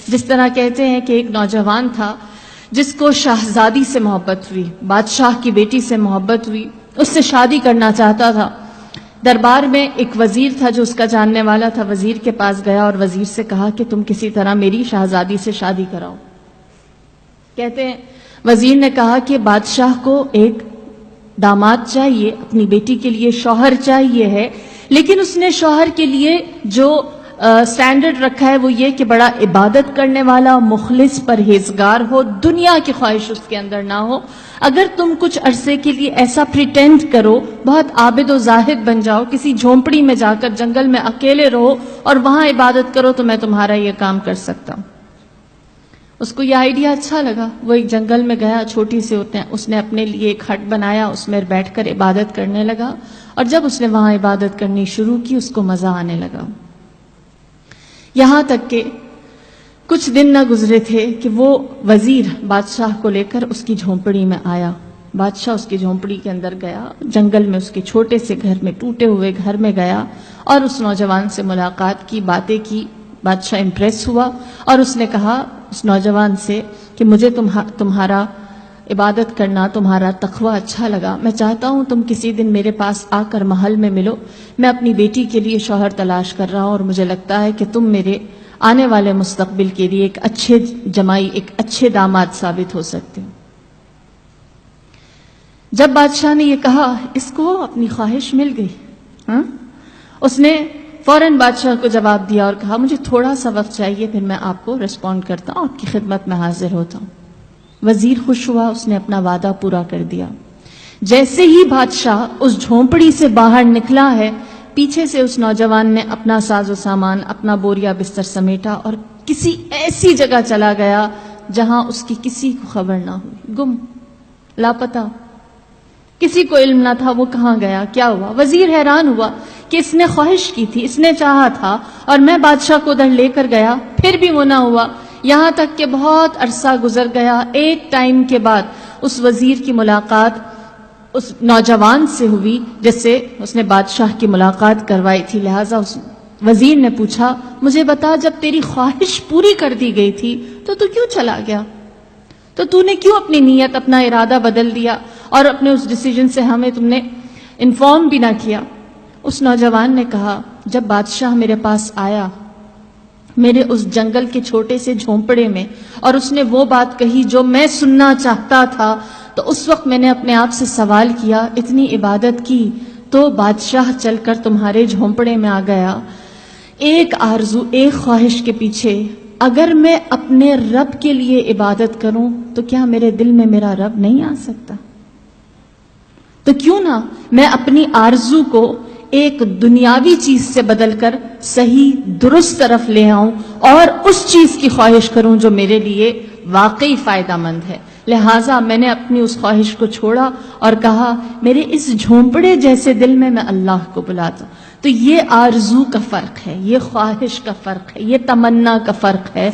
جس طرح کہتے ہیں کہ ایک نوجوان تھا جس کو شہزادی سے محبت ہوئی، بادشاہ کی بیٹی سے محبت ہوئی، اس سے شادی کرنا چاہتا تھا۔ دربار میں ایک وزیر تھا جو اس کا جاننے والا تھا، وزیر کے پاس گیا اور وزیر سے کہا کہ تم کسی طرح میری شہزادی سے شادی کراؤ۔ کہتے ہیں وزیر نے کہا کہ بادشاہ کو ایک داماد چاہیے، اپنی بیٹی کے لیے شوہر چاہیے ہے، لیکن اس نے شوہر کے لیے جو سٹینڈرڈ رکھا ہے وہ یہ کہ بڑا عبادت کرنے والا، مخلص، پرہیزگار ہو، دنیا کی خواہش اس کے اندر نہ ہو۔ اگر تم کچھ عرصے کے لیے ایسا پریٹینڈ کرو، بہت عابد و زاہد بن جاؤ، کسی جھونپڑی میں جا کر جنگل میں اکیلے رہو اور وہاں عبادت کرو تو میں تمہارا یہ کام کر سکتا ہوں۔ اس کو یہ آئیڈیا اچھا لگا، وہ ایک جنگل میں گیا، چھوٹی سی اس نے اپنے لیے ایک ہٹ بنایا، اس میں بیٹھ کر عبادت کرنے لگا، اور جب اس نے وہاں عبادت کرنی شروع کی اس کو مزہ آنے لگا۔ یہاں تک کہ کچھ دن نہ گزرے تھے کہ وہ وزیر بادشاہ کو لے کر اس کی جھونپڑی میں آیا۔ بادشاہ اس کی جھونپڑی کے اندر گیا، جنگل میں اس کے چھوٹے سے گھر میں، ٹوٹے ہوئے گھر میں گیا اور اس نوجوان سے ملاقات کی، باتیں کی۔ بادشاہ امپریس ہوا اور اس نے کہا اس نوجوان سے کہ مجھے تمہارا عبادت کرنا، تمہارا تقوی اچھا لگا، میں چاہتا ہوں تم کسی دن میرے پاس آ کر محل میں ملو، میں اپنی بیٹی کے لیے شوہر تلاش کر رہا ہوں اور مجھے لگتا ہے کہ تم میرے آنے والے مستقبل کے لیے ایک اچھے جمائی، ایک اچھے داماد ثابت ہو سکتے ہو۔ جب بادشاہ نے یہ کہا اس کو اپنی خواہش مل گئی، اس نے فوراً بادشاہ کو جواب دیا اور کہا مجھے تھوڑا سا وقت چاہیے، پھر میں آپ کو ریسپونڈ کرتا ہوں، آپ کی خدمت میں حاضر ہوتا ہوں۔ وزیر خوش ہوا، اس نے اپنا وعدہ پورا کر دیا۔ جیسے ہی بادشاہ اس جھونپڑی سے باہر نکلا ہے، پیچھے سے اس نوجوان نے اپنا ساز و سامان، اپنا بوریا بستر سمیٹا اور کسی ایسی جگہ چلا گیا جہاں اس کی کسی کو خبر نہ ہوئی، گم، لاپتہ، کسی کو علم نہ تھا وہ کہاں گیا، کیا ہوا۔ وزیر حیران ہوا کہ اس نے خواہش کی تھی، اس نے چاہا تھا اور میں بادشاہ کو ادھر لے کر گیا، پھر بھی وہ نہ ہوا۔ یہاں تک کہ بہت عرصہ گزر گیا، ایک ٹائم کے بعد اس وزیر کی ملاقات اس نوجوان سے ہوئی جس سے اس نے بادشاہ کی ملاقات کروائی تھی، لہٰذا اس وزیر نے پوچھا مجھے بتا جب تیری خواہش پوری کر دی گئی تھی تو کیوں چلا گیا، تو نے کیوں اپنی نیت، اپنا ارادہ بدل دیا اور اپنے اس ڈیسیجن سے ہمیں تم نے انفارم بھی نہ کیا۔ اس نوجوان نے کہا جب بادشاہ میرے پاس آیا میرے اس جنگل کے چھوٹے سے جھونپڑے میں اور اس نے وہ بات کہی جو میں سننا چاہتا تھا، تو اس وقت میں نے اپنے آپ سے سوال کیا، اتنی عبادت کی تو بادشاہ چل کر تمہارے جھونپڑے میں آ گیا، ایک آرزو، ایک خواہش کے پیچھے اگر میں اپنے رب کے لیے عبادت کروں تو کیا میرے دل میں میرا رب نہیں آ سکتا؟ تو کیوں نہ میں اپنی آرزو کو ایک دنیاوی چیز سے بدل کر صحیح درست طرف لے آؤں اور اس چیز کی خواہش کروں جو میرے لیے واقعی فائدہ مند ہے۔ لہٰذا میں نے اپنی اس خواہش کو چھوڑا اور کہا میرے اس جھونپڑے جیسے دل میں اللہ کو بلاتا ہوں۔ تو یہ آرزو کا فرق ہے، یہ خواہش کا فرق ہے، یہ تمنا کا فرق ہے۔